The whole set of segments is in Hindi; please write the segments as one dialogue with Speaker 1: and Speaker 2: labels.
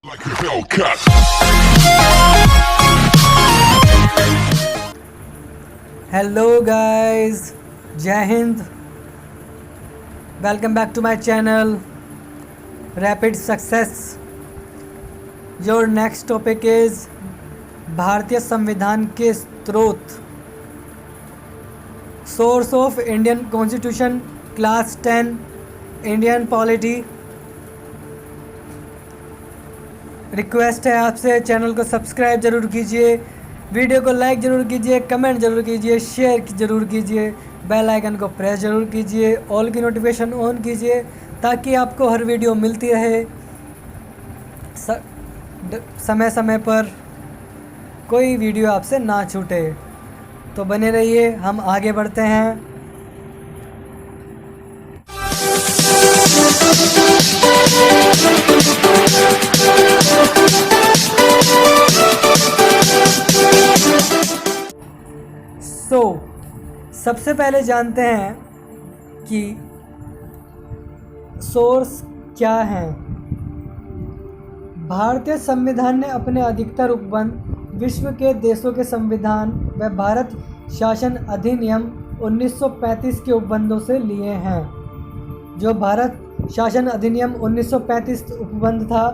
Speaker 1: Like a Hellcat.
Speaker 2: Hello guys, Jai Hind. Welcome back to my channel rapid success. Your next topic is भारतीय संविधान के स्रोत। Source of Indian constitution, class 10 Indian polity. Request है आपसे, चैनल को सब्सक्राइब ज़रूर कीजिए, वीडियो को लाइक ज़रूर कीजिए, कमेंट ज़रूर कीजिए, शेयर ज़रूर कीजिए, बेल आइकन को प्रेस ज़रूर कीजिए, ऑल की नोटिफिकेशन ऑन कीजिए ताकि आपको हर वीडियो मिलती रहे समय समय पर, कोई वीडियो आपसे ना छूटे। तो बने रहिए, हम आगे बढ़ते हैं। सबसे पहले जानते हैं कि सोर्स क्या हैं। भारतीय संविधान ने अपने अधिकतर उपबंध विश्व के देशों के संविधान व भारत शासन अधिनियम 1935 के उपबंधों से लिए हैं। जो भारत शासन अधिनियम 1935 उपबंध था,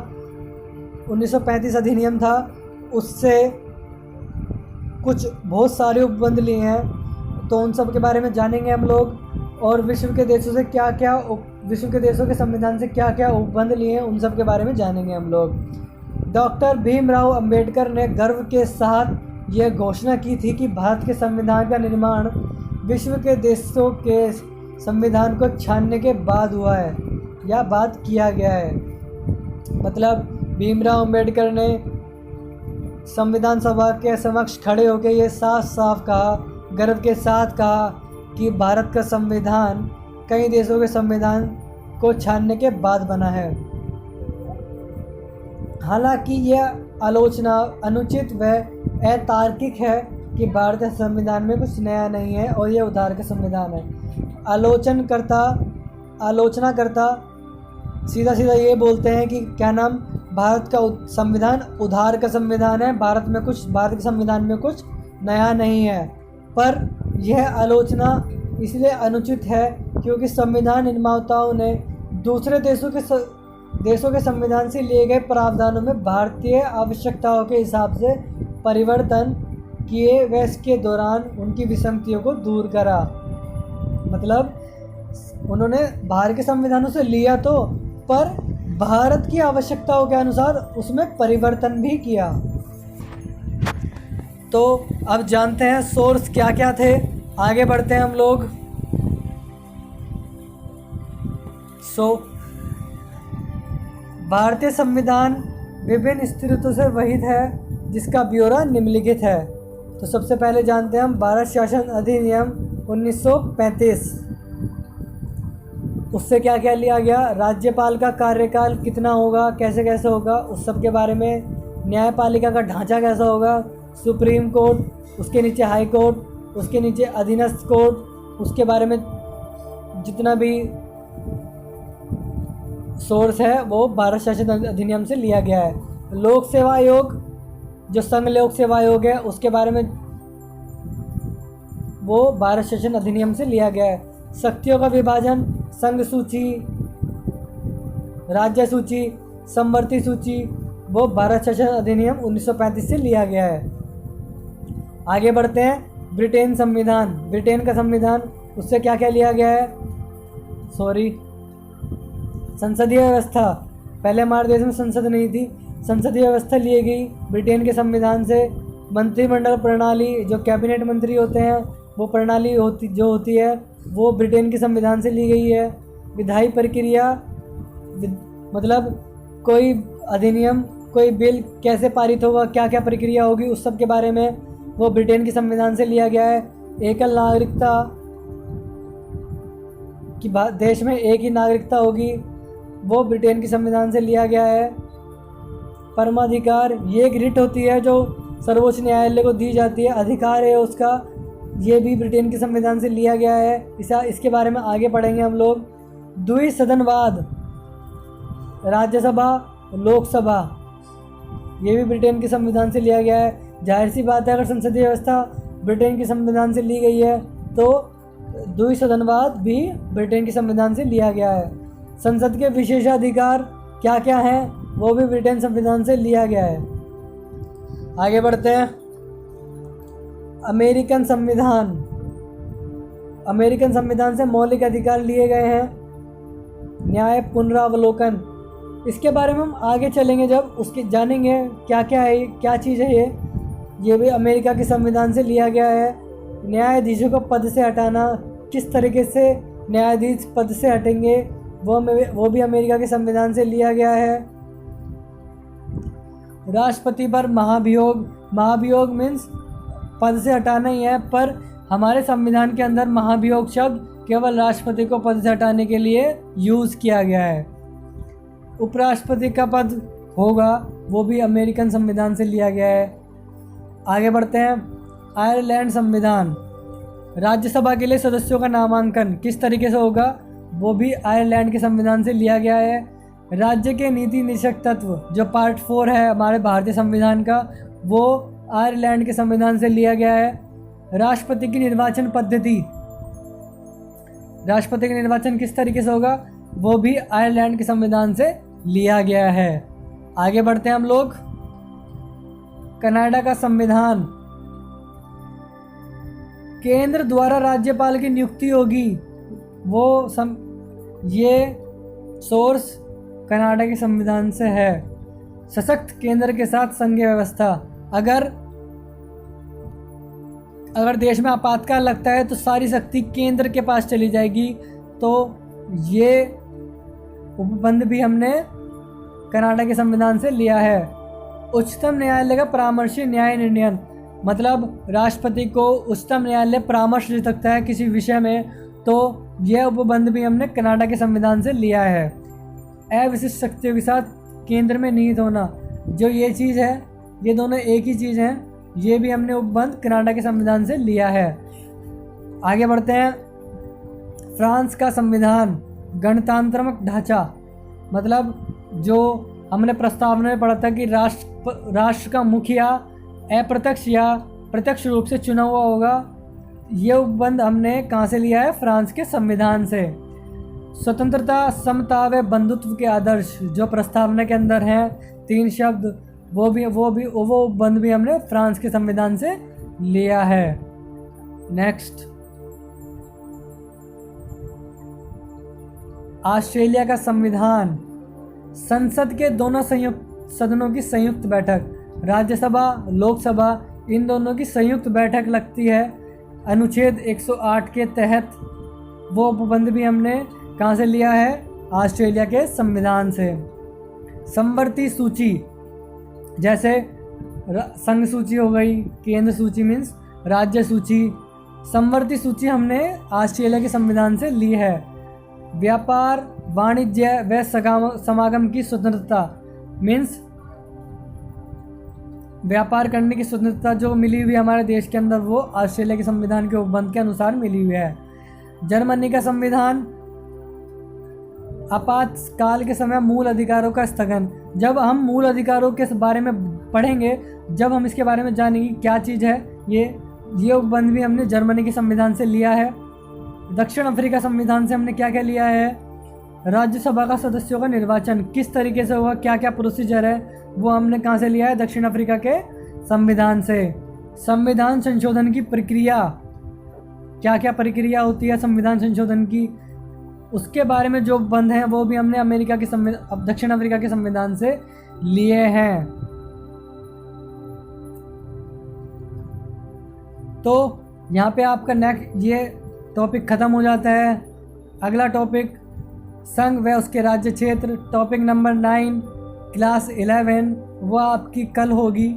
Speaker 2: 1935 अधिनियम था, उससे कुछ बहुत सारे उपबंध लिए हैं। तो उन सब के बारे में जानेंगे हम लोग, और विश्व के देशों के संविधान से क्या क्या उपबंध लिए हैं उन सब के बारे में जानेंगे हम लोग। डॉक्टर भीमराव अंबेडकर ने गर्व के साथ यह घोषणा की थी कि भारत के संविधान का निर्माण विश्व के देशों के संविधान को छानने के बाद हुआ है या बाद किया गया है। मतलब भीमराव अंबेडकर ने संविधान सभा के समक्ष खड़े होकर ये साफ साफ कहा, गर्व के साथ कहा कि भारत का संविधान कई देशों के संविधान को छानने के बाद बना है। हालांकि यह आलोचना अनुचित व अतार्किक है कि भारतीय संविधान में कुछ नया नहीं है और यह उधार का संविधान है। आलोचनाकर्ता सीधा सीधा ये बोलते हैं कि क्या नाम, भारत का संविधान उधार का संविधान है, भारत के संविधान में कुछ नया नहीं है। पर यह आलोचना इसलिए अनुचित है क्योंकि संविधान निर्माताओं ने दूसरे देशों के संविधान से लिए गए प्रावधानों में भारतीय आवश्यकताओं के हिसाब से परिवर्तन किए व इसके दौरान उनकी विसंगतियों को दूर करा। मतलब उन्होंने बाहर के संविधानों से लिया तो, पर भारत की आवश्यकताओं के अनुसार उसमें परिवर्तन भी किया। तो अब जानते हैं सोर्स क्या क्या थे, आगे बढ़ते हैं हम लोग। भारतीय संविधान विभिन्न स्थितियों से वहित है जिसका ब्यौरा निम्नलिखित है। तो सबसे पहले जानते हैं हम भारत शासन अधिनियम 1935। उससे क्या क्या लिया गया, राज्यपाल का कार्यकाल कितना होगा, कैसे कैसे होगा, उस सब के बारे में, न्यायपालिका का ढांचा कैसा होगा, सुप्रीम कोर्ट, उसके नीचे हाई कोर्ट, उसके नीचे अधीनस्थ कोर्ट, उसके बारे में जितना भी सोर्स है वो भारत शासन अधिनियम से लिया गया है। लोक सेवा आयोग, जो संघ लोक सेवा आयोग है, उसके बारे में वो भारत शासन अधिनियम से लिया गया है। शक्तियों का विभाजन, संघ सूची, राज्य सूची, समवर्ती सूची, वो भारत शासन अधिनियम 1935 से लिया गया है। आगे बढ़ते हैं। ब्रिटेन का संविधान, उससे क्या क्या लिया गया है। संसदीय व्यवस्था, पहले हमारे देश में संसद नहीं थी, संसदीय व्यवस्था ली गई ब्रिटेन के संविधान से। मंत्रिमंडल प्रणाली, जो कैबिनेट मंत्री होते हैं, वो प्रणाली होती है वो ब्रिटेन के संविधान से ली गई है। विधायी प्रक्रिया, मतलब कोई अधिनियम, कोई बिल कैसे पारित होगा, क्या क्या प्रक्रिया होगी, उस सब के बारे में वो ब्रिटेन के संविधान से लिया गया है। एकल नागरिकता, कि देश में एक ही नागरिकता होगी, वो ब्रिटेन के संविधान से लिया गया है। परमाधिकार, ये एक रिट होती है जो सर्वोच्च न्यायालय को दी जाती है, अधिकार है उसका, ये भी ब्रिटेन के संविधान से लिया गया है। इसके बारे में आगे पढ़ेंगे हम लोग। द्विसदनवाद, राज्यसभा लोकसभा, ये भी ब्रिटेन के संविधान से लिया गया है। जाहिर सी बात है, अगर संसदीय व्यवस्था ब्रिटेन के संविधान से ली गई है तो द्विसदनवाद भी ब्रिटेन के संविधान से लिया गया है। संसद के विशेषाधिकार क्या क्या हैं वो भी ब्रिटेन संविधान से लिया गया है। आगे बढ़ते हैं। अमेरिकन संविधान, अमेरिकन संविधान से मौलिक अधिकार लिए गए हैं। न्याय पुनरावलोकन, इसके बारे में हम आगे चलेंगे जब उसके जानेंगे क्या क्या है, क्या चीज़ है ये भी अमेरिका के संविधान से लिया गया है। न्यायाधीशों को पद से हटाना, किस तरीके से न्यायाधीश पद से हटेंगे वो भी अमेरिका के संविधान से लिया गया है। राष्ट्रपति पर महाभियोग, महाभियोग मीन्स पद से हटाना ही है, पर हमारे संविधान के अंदर महाभियोग शब्द केवल राष्ट्रपति को पद से हटाने के लिए यूज़ किया गया है। उपराष्ट्रपति का पद होगा वो भी अमेरिकन संविधान से लिया गया है। आगे बढ़ते हैं। आयरलैंड संविधान, राज्यसभा के लिए सदस्यों का नामांकन किस तरीके से होगा वो भी आयरलैंड के संविधान से लिया गया है। राज्य के नीति निषेध तत्व जो पार्ट 4 है हमारे भारतीय संविधान का, वो आयरलैंड के संविधान से लिया गया है। राष्ट्रपति की निर्वाचन पद्धति, राष्ट्रपति का निर्वाचन किस तरीके से होगा वो भी आयरलैंड के संविधान से लिया गया है। आगे बढ़ते हैं हम लोग। कनाडा का संविधान, केंद्र द्वारा राज्यपाल की नियुक्ति होगी, ये सोर्स कनाडा के संविधान से है। सशक्त केंद्र के साथ संघीय व्यवस्था, अगर देश में आपातकाल लगता है तो सारी शक्ति केंद्र के पास चली जाएगी, तो ये उपबंध भी हमने कनाडा के संविधान से लिया है। उच्चतम न्यायालय का परामर्शी न्याय निर्णय, मतलब राष्ट्रपति को उच्चतम न्यायालय परामर्श दे सकता है किसी विषय में, तो यह उपबंध भी हमने कनाडा के संविधान से लिया है। अविशिष्ट शक्तियों के साथ केंद्र में निहित होना, जो ये चीज़ है ये दोनों एक ही चीज़ हैं, ये भी हमने उपबंध कनाडा के संविधान से लिया है। आगे बढ़ते हैं। फ्रांस का संविधान, गणतंत्रात्मक ढांचा, मतलब जो हमने प्रस्तावना में पढ़ा था कि राष्ट्र का मुखिया अप्रत्यक्ष या प्रत्यक्ष रूप से चुना हुआ होगा, ये उपबंध हमने कहाँ से लिया है? फ्रांस के संविधान से। स्वतंत्रता, समता व बंधुत्व के आदर्श जो प्रस्तावना के अंदर हैं 3 शब्द, वो उपबंध भी हमने फ्रांस के संविधान से लिया है। नेक्स्ट, ऑस्ट्रेलिया का संविधान, संसद के दोनों संयुक्त सदनों की संयुक्त बैठक, राज्यसभा लोकसभा इन दोनों की संयुक्त बैठक लगती है अनुच्छेद 108 के तहत। वो उपबंध भी हमने कहाँ से लिया है? ऑस्ट्रेलिया के संविधान से। समवर्ती सूची, जैसे संघ सूची हो गई, केंद्र सूची मीन्स राज्य सूची, समवर्ती सूची हमने ऑस्ट्रेलिया के संविधान से ली है। व्यापार, वाणिज्य व समागम की स्वतंत्रता मीन्स व्यापार करने की स्वतंत्रता जो मिली हुई हमारे देश के अंदर, वो ऑस्ट्रेलिया के संविधान के उपबंध के अनुसार मिली हुई है। जर्मनी का संविधान, आपातकाल के समय मूल अधिकारों का स्थगन। जब हम मूल अधिकारों के बारे में पढ़ेंगे, जब हम इसके बारे में जानेंगे क्या चीज़ है ये उपबंध भी हमने जर्मनी के संविधान से लिया है। दक्षिण अफ्रीका संविधान से हमने क्या क्या लिया है? राज्यसभा का सदस्यों का निर्वाचन किस तरीके से होगा, क्या क्या प्रोसीजर है, वो हमने कहाँ से लिया है? दक्षिण अफ्रीका के संविधान से। संविधान संशोधन की प्रक्रिया, क्या क्या प्रक्रिया होती है संविधान संशोधन की, उसके बारे में जो बंद हैं वो भी हमने अमेरिका के दक्षिण अफ्रीका के संविधान से लिए हैं। तो यहाँ पे आपका नेक्स्ट ये टॉपिक ख़त्म हो जाता है। अगला टॉपिक संघ व उसके राज्य क्षेत्र, टॉपिक नंबर 9 क्लास 11, वो आपकी कल होगी।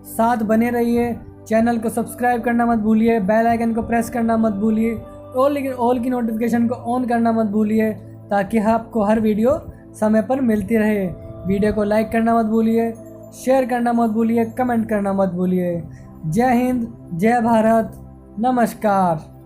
Speaker 2: साथ बने रहिए, चैनल को सब्सक्राइब करना मत भूलिए, बेल आइकन को प्रेस करना मत भूलिए, ऑल की नोटिफिकेशन को ऑन करना मत भूलिए, ताकि आपको हर वीडियो समय पर मिलती रहे। वीडियो को लाइक करना मत भूलिए, शेयर करना मत भूलिए, कमेंट करना मत भूलिए। जय हिंद, जय भारत, नमस्कार।